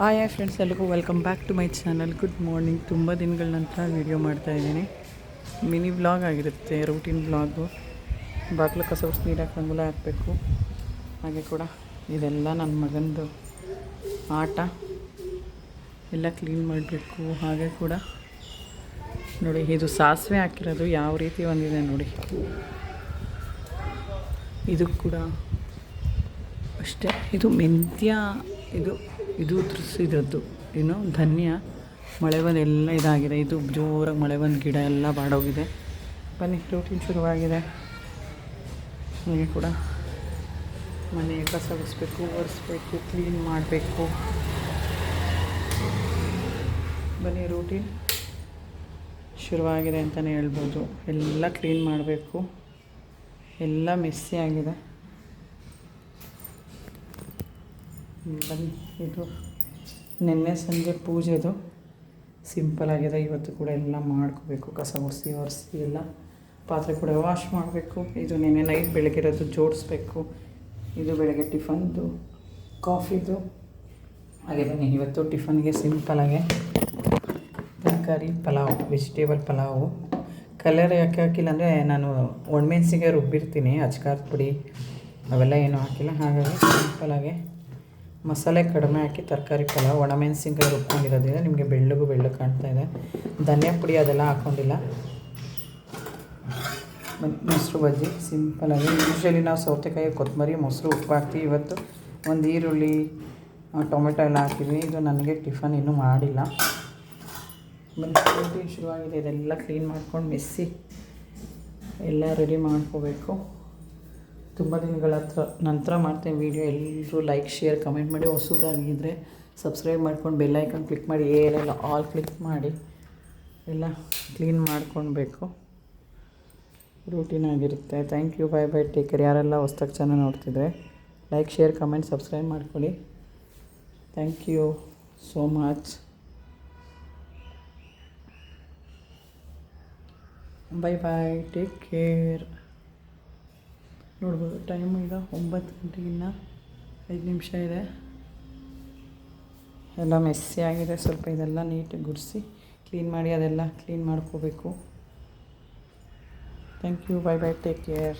Hi friends, ಎಲ್ರಿಗೂ welcome back to my channel. Good morning. ತುಂಬ ದಿನಗಳ ನಂತರ ವೀಡಿಯೋ ಮಾಡ್ತಾಯಿದ್ದೀನಿ. ಮಿನಿ ವ್ಲಾಗ್ ಆಗಿರುತ್ತೆ, ರೂಟೀನ್ ವ್ಲಾಗು. ಬಾಗಿಲು ಕಸ ಒರೆಸಿ ನೀರಾಕಿ ರಂಗೋಲಿ ಹಾಕಬೇಕು. ಹಾಗೆ ಕೂಡ ಇದೆಲ್ಲ ನನ್ನ ಮಗಂದು ಆಟ ಎಲ್ಲ ಕ್ಲೀನ್ ಮಾಡಬೇಕು. ಹಾಗೆ ಕೂಡ ನೋಡಿ, ಇದು ಸಾಸಿವೆ ಹಾಕಿರೋದು ಯಾವ ರೀತಿ ಒಂದಿದೆ ನೋಡಿ. ಇದು ಕೂಡ ಅಷ್ಟೇ, ಇದು ಮೆಂತ್ಯ, ಇದು ತುರಿಸಿದ್ದು, ಏನು ಧನ್ಯ. ಮಳೆ ಬಂದು ಎಲ್ಲ ಇದಾಗಿದೆ. ಇದು ಜೋರಾಗಿ ಮಳೆ ಬಂದು ಗಿಡ ಎಲ್ಲ ಬಾಡೋಗಿದೆ. ಬನ್ನಿ, ರೂಟೀನ್ ಶುರುವಾಗಿದೆ. ಹಾಗೆ ಕೂಡ ಮನೆ ಕಸ ಗುಡಿಸ್ಬೇಕು, ಒರೆಸ್ಬೇಕು, ಕ್ಲೀನ್ ಮಾಡಬೇಕು. ಬನ್ನಿ, ರೂಟೀನ್ ಶುರುವಾಗಿದೆ ಅಂತಲೇ ಹೇಳ್ಬೋದು. ಎಲ್ಲ ಕ್ಲೀನ್ ಮಾಡಬೇಕು. ಎಲ್ಲ ಮೆಸ್ಸಿ ಆಗಿದೆ. ಬನ್ನಿ, ಇದು ನಿನ್ನೆ ಸಂಜೆ ಪೂಜೆದು ಸಿಂಪಲಾಗಿದೆ. ಇವತ್ತು ಕೂಡ ಎಲ್ಲ ಮಾಡ್ಕೋಬೇಕು. ಕಸ ಒರೆಸಿ ಎಲ್ಲ ಪಾತ್ರೆ ಕೂಡ ವಾಶ್ ಮಾಡಬೇಕು. ಇದು ನಿನ್ನೆ ನೈಟ್ ಬೆಳಗ್ಗಿರೋದು ಜೋಡಿಸ್ಬೇಕು. ಇದು ಬೆಳಗ್ಗೆ ಟಿಫನ್ದು, ಕಾಫಿದು. ಹಾಗೆ ಬನ್ನಿ, ಇವತ್ತು ಟಿಫನ್ಗೆ ಸಿಂಪಲಾಗೆ ತರಕಾರಿ ಪಲಾವ್, ವೆಜಿಟೇಬಲ್ ಪಲಾವು. ಕಲರ್ ಯಾಕೆ ಹಾಕಿಲ್ಲ ಅಂದರೆ ನಾನು ಒಣಮೆಣ್ಸಿಗೆ ರುಬ್ಬಿರ್ತೀನಿ, ಅಚ್ಕಾರದ ಪುಡಿ ಅವೆಲ್ಲ ಏನೂ ಹಾಕಿಲ್ಲ. ಹಾಗಾಗಿ ಸಿಂಪಲಾಗೆ ಮಸಾಲೆ ಕಡಿಮೆ ಹಾಕಿ ತರಕಾರಿ ಪಲಾವ್, ಒಣಮೆಣಸಿನ್ಕಾಯಿ ರುಬ್ಕೊಂಡಿರೋದ್ರಿಂದ ನಿಮಗೆ ಬೆಳ್ಳಗೆ ಕಾಣ್ತಾಯಿದೆ. ಧನಿಯಾ ಪುಡಿ ಅದೆಲ್ಲ ಹಾಕ್ಕೊಂಡಿಲ್ಲ. ಮೊಸರು ಬಜ್ಜಿ ಸಿಂಪಲಾಗಿ. ಯೂಶ್ವಲಿ ನಾವು ಸೌತೆಕಾಯಿ, ಕೊತ್ತಂಬರಿ, ಮೊಸರು, ಉಪ್ಪು ಹಾಕ್ತೀವಿ. ಇವತ್ತು ಒಂದು ಈರುಳ್ಳಿ, ಟೊಮೆಟೊ ಎಲ್ಲ ಹಾಕಿದ್ವಿ. ಇದು ನನಗೆ ಟಿಫನ್ ಇನ್ನೂ ಮಾಡಿಲ್ಲ. ರೂಟೀನ್ ಶುರುವಾಗಿದೆ. ಇದೆಲ್ಲ ಕ್ಲೀನ್ ಮಾಡ್ಕೊಂಡು ಮೆಸ್ಸಿ ಎಲ್ಲ ರೆಡಿ ಮಾಡ್ಕೋಬೇಕು. ತುಂಬ ದಿನಗಳ ನಂತರ ಮಾಡ್ತೇನೆ ವೀಡಿಯೋ. ಎಲ್ಲರೂ ಲೈಕ್, ಶೇರ್, ಕಮೆಂಟ್ ಮಾಡಿ. ಹೊಸದಾಗಿದ್ದರೆ ಸಬ್ಸ್ಕ್ರೈಬ್ ಮಾಡ್ಕೊಂಡು ಬೆಲ್ ಐಕಾನ್ ಕ್ಲಿಕ್ ಮಾಡಿ, ಏನೆಲ್ಲ ಆಲ್ ಕ್ಲಿಕ್ ಮಾಡಿ ಎಲ್ಲ ಕ್ಲೀನ್ ಮಾಡ್ಕೊಳ್ಬೇಕು. ರೂಟೀನ್ ಆಗಿರುತ್ತೆ. Thank you, bye bye, take care. ಯಾರೆಲ್ಲ ಹೊಸ್ದಾಗಿ ಚಾನಲ್ ನೋಡ್ತಿದ್ರೆ ಲೈಕ್, ಶೇರ್, ಕಮೆಂಟ್, ಸಬ್ಸ್ಕ್ರೈಬ್ ಮಾಡ್ಕೊಳ್ಳಿ. Thank you so much. Bye bye, take care. ನೋಡ್ಬೋದು ಟೈಮ್ ಈಗ 9 ಗಂಟೆಗಿನ್ನ 5 ನಿಮಿಷ ಇದೆ. ಎಲ್ಲ ಮೆಸ್ಸಿ ಆಗಿದೆ. ಸ್ವಲ್ಪ ಇದೆಲ್ಲ ನೀಟಾಗಿ ಗುಡಿಸಿ ಕ್ಲೀನ್ ಮಾಡಿ ಅದೆಲ್ಲ ಕ್ಲೀನ್ ಮಾಡ್ಕೋಬೇಕು. Thank you, bye bye, take care.